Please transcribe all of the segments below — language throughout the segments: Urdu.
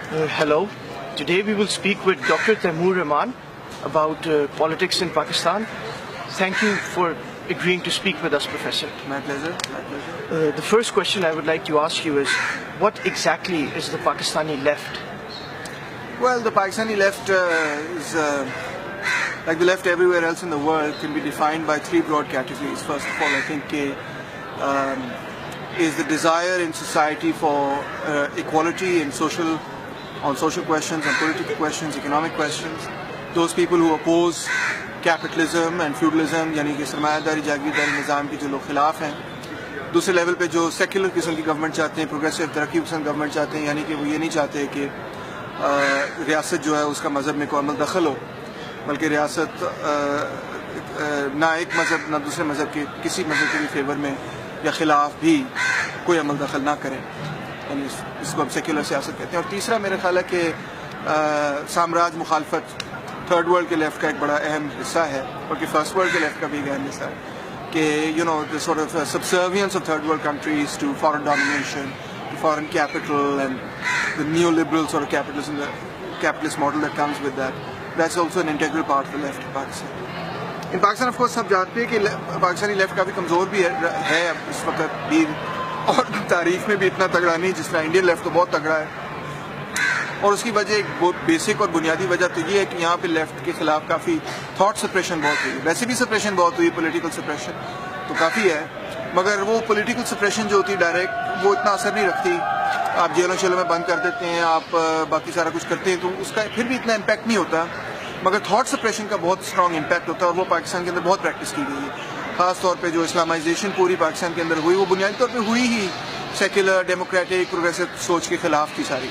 Hello. Today we will speak with Dr. Taimur Rahman about politics in Pakistan. Thank you for agreeing to speak with us, Professor. My pleasure. My pleasure. The first question I would like to ask you is, what exactly is the Pakistani left? Well, the Pakistani left is, like the left everywhere else in the world, can be defined by three broad categories. First of all, I think is the desire in society for equality in on social questions, on political questions, economic questions. Those people who oppose capitalism and feudalism, یعنی کہ سرمایہ داری جاگیرداری نظام کے جو لوگ خلاف ہیں. دوسرے لیول پہ جو سیکولر قسم کی گورنمنٹ چاہتے ہیں, پروگریسو ترقی پسند گورنمنٹ چاہتے ہیں, یعنی کہ وہ یہ نہیں چاہتے کہ ریاست جو ہے اس کا مذہب میں کوئی عمل دخل ہو, بلکہ ریاست نہ ایک مذہب نہ دوسرے مذہب کے کسی مذہب کے بھی فیور میں یا خلاف بھی کوئی عمل دخل نہ کریں, یعنی اس کو ہم سیکولر سیاست کہتے ہیں. اور تیسرا میرا خیال ہے کہ سامراج مخالفت تھرڈ ورلڈ کے لیفٹ کا ایک بڑا اہم حصہ ہے, اور کہ فرسٹ ورلڈ کے لیفٹ کا بھی ایک اہم حصہ ہے, کہ the sort of subservience of third world countries to foreign domination, to foreign capital, and the neoliberal sort of capitalism, the capitalist model that comes with that. That's also an integral part of the left in Pakistan. In Pakistan, of course, سب جانتے ہیں کہ پاکستانی لیفٹ کافی کمزور بھی ہے اس وقت بھی, اور تاریخ میں بھی اتنا تگڑا نہیں جس طرح انڈین لیفٹ تو بہت تگڑا ہے. اور اس کی وجہ ایک بہت بیسک اور بنیادی وجہ تو یہ ہے کہ یہاں پہ لیفٹ کے خلاف کافی تھاٹ سپریشن بہت ہوئی. ویسے بھی سپریشن بہت ہوئی, پولیٹیکل سپریشن تو کافی ہے, مگر وہ پولیٹیکل سپریشن جو ہوتی ہے ڈائریکٹ وہ اتنا اثر نہیں رکھتی. آپ جیلوں شیلوں میں بند کر دیتے ہیں, آپ باقی سارا کچھ کرتے ہیں, تو اس کا پھر بھی اتنا امپیکٹ نہیں ہوتا, مگر تھاٹ سپریشن کا بہت اسٹرانگ امپیکٹ ہوتا ہے, اور وہ پاکستان کے اندر بہت پریکٹس کی گئی ہے. خاص طور پہ جو اسلامائزیشن پوری پاکستان کے اندر ہوئی, وہ بنیادی طور پہ ہوئی ہی سیکولر ڈیموکریٹک پروگریسو سوچ کے خلاف تھی ساری.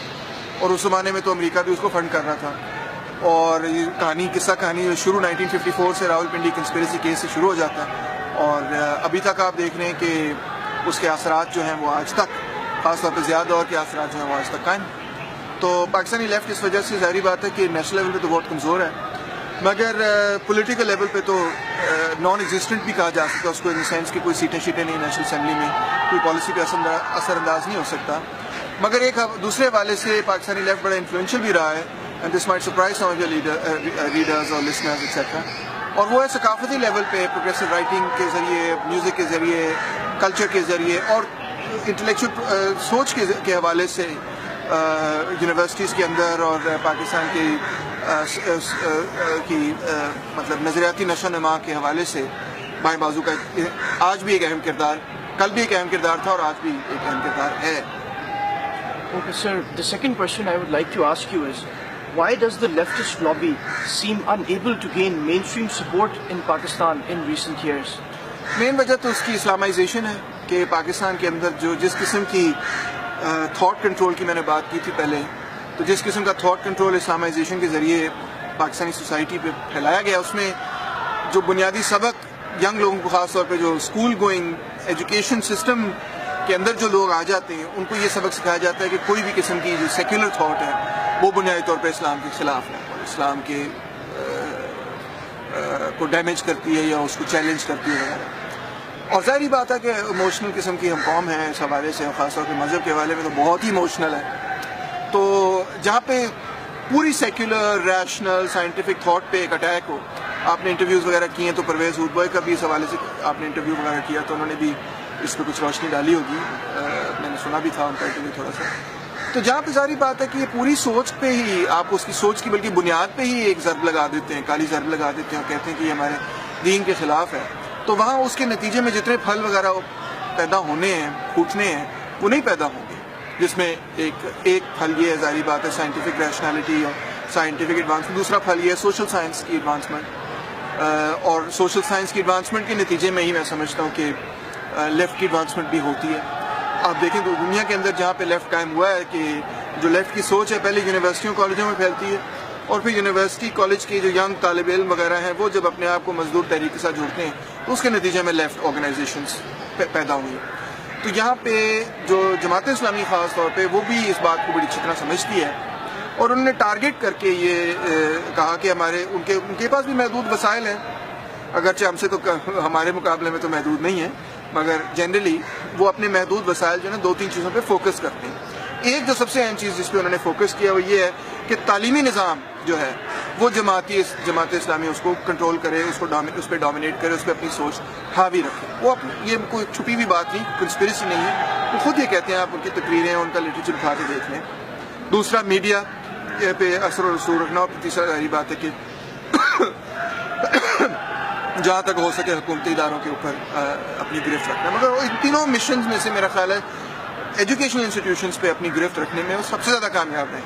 اور اس زمانے میں تو امریکہ بھی اس کو فنڈ کر رہا تھا, اور یہ قصہ کہانی شروع 1954 سے راول پنڈی کنسپریسی کیس سے شروع ہو جاتا ہے, اور ابھی تک آپ دیکھ رہے ہیں کہ اس کے اثرات جو ہیں وہ آج تک, خاص طور پہ زیادہ دور کے اثرات جو ہیں وہ آج تک قائم. تو پاکستانی لیفٹ اس وجہ سے ظاہری بات ہے کہ نیشنل لیول پہ تو بہت کمزور ہے, مگر پولیٹیکل لیول پہ تو نان ایگزسٹنٹ بھی کہا جا سکتا ہے اس کو, ان سینس کہ کوئی سیٹیں نہیں نیشنل اسمبلی میں, کوئی پالیسی پہ اثر انداز نہیں ہو سکتا. مگر ایک دوسرے حوالے سے پاکستانی لیفٹ بڑا انفلوئنشل بھی رہا ہے, and this might surprise some of your readers اور لسنرز ایٹسیٹرا. اور وہ ہے ثقافتی لیول پہ پروگریسو رائٹنگ کے ذریعے, میوزک کے ذریعے, کلچر کے ذریعے, اور انٹلیکچوئل سوچ کے حوالے سے یونیورسٹیز کے اندر اور پاکستان کی مطلب نظریاتی نشو و نما کے حوالے سے بائیں بازو کا آج بھی ایک اہم کردار, کل بھی ایک اہم کردار تھا, اور آج بھی ایک اہم کردار ہے. Okay, sir. The second question I would like to ask you is, why does the leftist lobby seem unable to gain mainstream support in Pakistan in recent years? مین وجہ تو اس کی اسلامائزیشن ہے, کہ پاکستان کے اندر جو جس قسم کی تھاٹ کنٹرول کی میں نے بات کی تھی پہلے, تو جس قسم کا تھاٹ کنٹرول اسلامائزیشن کے ذریعے پاکستانی سوسائٹی پہ پھیلایا گیا, اس میں جو بنیادی سبق ینگ لوگوں کو, خاص طور پہ جو اسکول گوئنگ ایجوکیشن سسٹم کے اندر جو لوگ آ جاتے ہیں, ان کو یہ سبق سکھایا جاتا ہے کہ کوئی بھی قسم کی جو سیکولر تھاٹ ہے وہ بنیادی طور پہ اسلام کے خلاف ہے, اور اسلام کے کو ڈیمیج کرتی ہے یا اس کو چیلنج کرتی ہے وغیرہ. اور ظاہری بات ہے کہ ایموشنل قسم کی ہم قوم ہیں اس حوالے سے, اور خاص طور پہ مذہب کے حوالے میں تو بہت ہی ایموشنل ہے. تو جہاں پہ پوری سیکولر ریشنل سائنٹیفک تھاٹ پہ ایک اٹیک ہو, آپ نے انٹرویوز وغیرہ کیے ہیں, تو پرویز ہودبوئے کا بھی اس حوالے سے آپ نے انٹرویو وغیرہ کیا, تو انہوں نے بھی اس پہ کچھ روشنی ڈالی ہوگی, میں نے سنا بھی تھا ان کا انٹرویو تھوڑا سا. تو جہاں پہ ظاہری بات ہے کہ یہ پوری سوچ پہ ہی, آپ اس کی سوچ کی بلکہ بنیاد پہ ہی ایک ضرب لگا دیتے ہیں, کالی ضرب لگا دیتے ہیں, اور کہتے ہیں کہ یہ ہمارے دین کے خلاف ہے. تو وہاں اس کے نتیجے میں جتنے پھل وغیرہ پیدا ہونے ہیں, پھوٹنے ہیں, وہ نہیں پیدا ہوں گے, جس میں ایک پھل یہ ہے ظاہری بات ہے سائنٹیفک ریشنالٹی اور سائنٹیفک ایڈوانسمنٹ, دوسرا پھل یہ ہے سوشل سائنس کی ایڈوانسمنٹ, اور سوشل سائنس کی ایڈوانسمنٹ کے نتیجے میں ہی میں سمجھتا ہوں کہ لیفٹ کی ایڈوانسمنٹ بھی ہوتی ہے. آپ دیکھیں تو دنیا کے اندر جہاں پہ لیفٹ قائم ہوا ہے, کہ جو لیفٹ کی سوچ ہے پہلے یونیورسٹیوں کالجوں میں پھیلتی ہے, اور پھر یونیورسٹی کالج کے جو ینگ طالب علم وغیرہ ہیں وہ جب اپنے آپ کو مزدور تحریک کے ساتھ جوڑتے ہیں, تو اس کے نتیجے میں لیفٹ آرگنائزیشنس پیدا ہوئی. تو یہاں پہ جو جماعت اسلامی خاص طور پہ وہ بھی اس بات کو بڑی اچھی طرح سمجھتی ہے, اور انہوں نے ٹارگیٹ کر کے یہ کہا کہ ان کے پاس بھی محدود وسائل ہیں, اگرچہ ہم سے تو ہمارے مقابلے میں تو محدود نہیں ہیں, مگر جنرلی وہ اپنے محدود وسائل جو ہے نا 2-3 چیزوں پہ فوکس کرتے ہیں. ایک جو سب سے اہم چیز جس پہ انہوں نے فوکس کیا وہ یہ ہے کہ تعلیمی نظام جو ہے وہ جماعت اسلامی اس کو کنٹرول کرے, اس پہ ڈومینیٹ کرے, اس پہ اپنی سوچ حاوی رکھے. وہ یہ کوئی چھپی ہوئی بات نہیں, کنسپریسی نہیں ہے, وہ خود یہ کہتے ہیں. آپ ان کی تقریریں ان کا لٹریچر اٹھا کے دیکھ لیں. دوسرا میڈیا پہ اثر و رسوخ رکھنا, اور تیسرا ظاہری بات ہے کہ جہاں تک ہو سکے حکومتی اداروں کے اوپر اپنی گرفت رکھنا. مگر ان تینوں مشنز میں سے میرا خیال ہے ایجوکیشنل انسٹیٹیوشنز پہ اپنی گرفت رکھنے میں وہ سب سے زیادہ کامیاب رہے.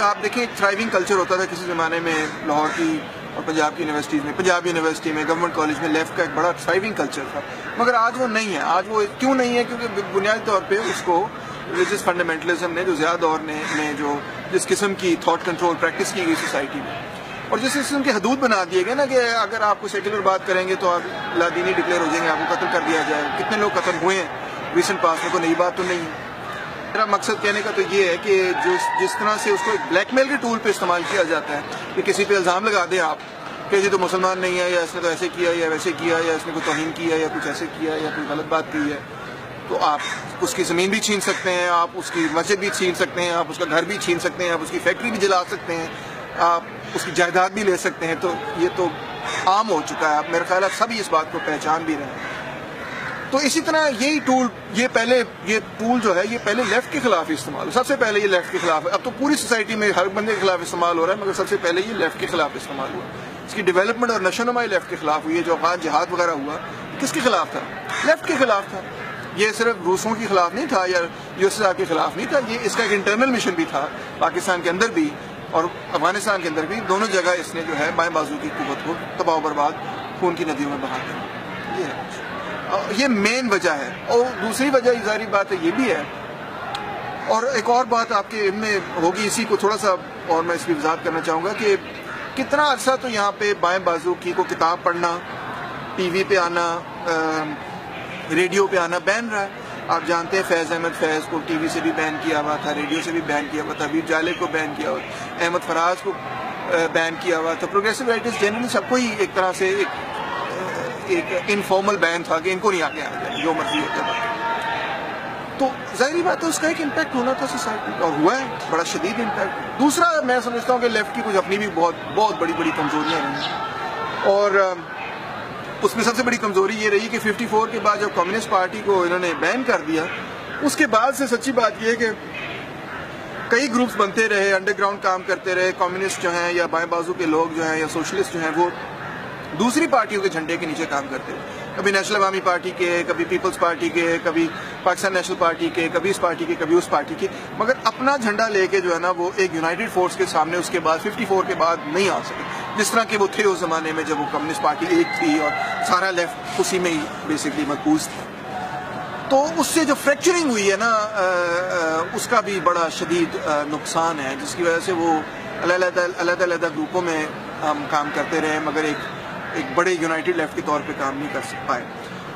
آپ دیکھیں ایک تھرائیونگ کلچر ہوتا تھا کسی زمانے میں لاہور کی اور پنجاب کی یونیورسٹیز میں, پنجاب یونیورسٹی میں, گورنمنٹ کالج میں لیفٹ کا ایک بڑا تھرائیونگ کلچر تھا. مگر آج وہ نہیں ہے. آج وہ کیوں نہیں ہے؟ کیونکہ بنیادی طور پہ اس کو ریلیجس فنڈامنٹلزم نے جو زیادہ دور میں جو جس قسم کی تھاٹ کنٹرول پریکٹس کی گئی سوسائٹی میں, اور جس قسم کے حدود بنا دیے گئے نا کہ اگر آپ کو سیکولر بات کریں گے تو آپ لادینی ڈکلیئر ہو جائیں گے, آپ کو قتل کر دیا جائے. کتنے لوگ قتل ہوئے ہیں ریسنٹ پاس میں, کوئی نئی بات تو نہیں ہے. میرا مقصد کہنے کا تو یہ ہے کہ جس طرح سے اس کو ایک بلیک میل کے ٹول پہ استعمال کیا جاتا ہے کہ کسی پہ الزام لگا دیں آپ کہ یہ تو مسلمان نہیں ہے, یا اس نے تو ایسے کیا یا ویسے کیا, یا اس نے کوئی توہین کیا یا کچھ ایسے کیا یا کوئی غلط بات کی ہے, تو آپ اس کی زمین بھی چھین سکتے ہیں, آپ اس کی مسجد بھی چھین سکتے ہیں, آپ اس کا گھر بھی چھین سکتے ہیں, آپ اس کی فیکٹری بھی جلا سکتے ہیں, آپ اس کی جائیداد بھی لے سکتے ہیں. تو یہ تو عام ہو چکا ہے. میرا خیال ہے سبھی اس بات کو پہچان بھی رہے ہیں. تو اسی طرح یہی ٹول یہ ٹول جو ہے یہ پہلے لیفٹ کے خلاف استعمال ہو. سب سے پہلے یہ لیفٹ کے خلاف ہے. اب تو پوری سوسائٹی میں ہر بندے کے خلاف استعمال ہو رہا ہے, مگر سب سے پہلے یہ لیفٹ کے خلاف استعمال ہوا. اس کی ڈیولپمنٹ اور نشو نمائی لیفٹ کے خلاف ہوئی ہے. جو افغان جہاد وغیرہ ہوا کس کے خلاف تھا؟ لیفٹ کے خلاف تھا. یہ صرف روسوں کے خلاف نہیں تھا یا USA کے خلاف نہیں تھا, یہ اس کا ایک انٹرنل مشن بھی تھا پاکستان کے اندر بھی اور افغانستان کے اندر بھی. دونوں جگہ اس نے جو ہے بائیں بازو کی قوت کو تباہ و برباد خون کی ندیوں میں بہا دیا. یہ مین وجہ ہے. اور دوسری وجہ ظاہری بات ہے یہ بھی ہے, اور ایک اور بات آپ کے علم میں ہوگی, اسی کو تھوڑا سا اور میں اس کی وضاحت کرنا چاہوں گا کہ کتنا عرصہ تو یہاں پہ بائیں بازو کی کو کتاب پڑھنا, ٹی وی پہ آنا, ریڈیو پہ آنا بین رہا ہے. آپ جانتے ہیں فیض احمد فیض کو ٹی وی سے بھی بین کیا ہوا تھا, ریڈیو سے بھی بین کیا ہوا تھا, ابیر جالے کو بین کیا ہوا, احمد فراز کو بین کیا ہوا تھا. پروگریسو رائٹرز جنرلی سب کو ہی ایک طرح سے ایک انفارمل بین تھا کہ ان کو نہیں آگے آ جائے جو مرضی ہوتا ہے. تو ظاہری بات ہے اس کا ایک امپیکٹ ہونا تھا سوسائٹی کا, اور ہوا ہے بڑا شدید امپیکٹ. دوسرا میں سمجھتا ہوں کہ لیفٹ کی کچھ اپنی بھی بہت بڑی کمزوریاں رہی, اور اس میں سب سے بڑی کمزوری یہ رہی کہ 54 کے بعد جب کمیونسٹ پارٹی کو انہوں نے بین کر دیا, اس کے بعد سے سچی بات یہ ہے کہ کئی گروپس بنتے رہے, انڈر گراؤنڈ کام کرتے رہے. کمیونسٹ جو ہیں یا بائیں بازو کے لوگ جو ہیں یا سوشلسٹ جو ہیں وہ دوسری پارٹیوں کے جھنڈے کے نیچے کام کرتے ہیں. کبھی نیشنل عوامی پارٹی کے, کبھی پیپلز پارٹی کے, کبھی پاکستان نیشنل پارٹی کے, کبھی اس پارٹی کے, کبھی اس پارٹی کے, مگر اپنا جھنڈا لے کے جو ہے نا وہ ایک یونائٹڈ فورس کے سامنے اس کے بعد 54 کے بعد نہیں آ سکے, جس طرح کہ وہ تھے اس زمانے میں جب وہ کمیونسٹ پارٹی ایک تھی اور سارا لیفٹ اسی میں ہی بیسکلی مرکوز تھا. تو اس سے جو فریکچرنگ ہوئی ہے نا اس کا بھی بڑا شدید نقصان ہے, جس کی وجہ سے وہ علیحدہ گروپوں میں ہم کام کرتے رہے مگر ایک بڑے یونائٹڈ لیفٹ کے طور پہ کام نہیں کر پائے.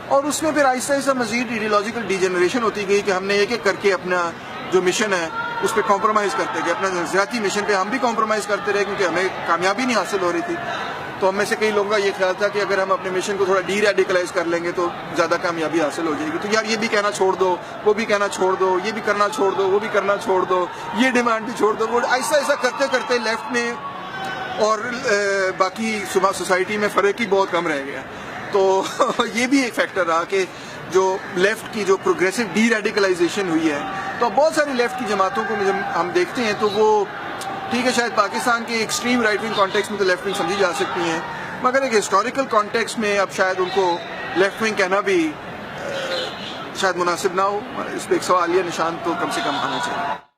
اور اس میں پھر آہستہ آہستہ مزید ایڈیولوجیکل ڈی جنریشن ہوتی گئی کہ ہم نے ایک ایک کر کے اپنا جو مشن ہے اس پہ کمپرومائز کرتے گئے. اپنا ذاتی مشن پہ ہم بھی کمپرومائز کرتے رہے کیونکہ ہمیں کامیابی نہیں حاصل ہو رہی تھی. تو ہم میں سے کئی لوگوں کا یہ خیال تھا کہ اگر ہم اپنے مشن کو تھوڑا ڈی ریڈیکلائز کر لیں گے تو زیادہ کامیابی حاصل ہو جائے گی. تو یار یہ بھی کہنا چھوڑ دو, وہ بھی کہنا چھوڑ دو, یہ بھی کرنا چھوڑ دو, وہ بھی کرنا چھوڑ دو, یہ ڈیمانڈ بھی چھوڑ دو. وہ ایسا ایسا کرتے کرتے لیفٹ میں اور باقی سوسائٹی میں فرق ہی بہت کم رہ گیا. تو یہ بھی ایک فیکٹر رہا کہ جو لیفٹ کی جو پروگریسو ڈی ریڈیکلائزیشن ہوئی ہے, تو بہت ساری لیفٹ کی جماعتوں کو جب ہم دیکھتے ہیں تو وہ ٹھیک ہے شاید پاکستان کے ایکسٹریم رائٹ ونگ کانٹیکس میں تو لیفٹ ونگ سمجھی جا سکتی ہیں, مگر ایک ہسٹوریکل کانٹیکس میں اب شاید ان کو لیفٹ ونگ کہنا بھی شاید مناسب نہ ہو. اس پہ ایک سوالیہ نشان تو کم سے کم آنا چاہیے.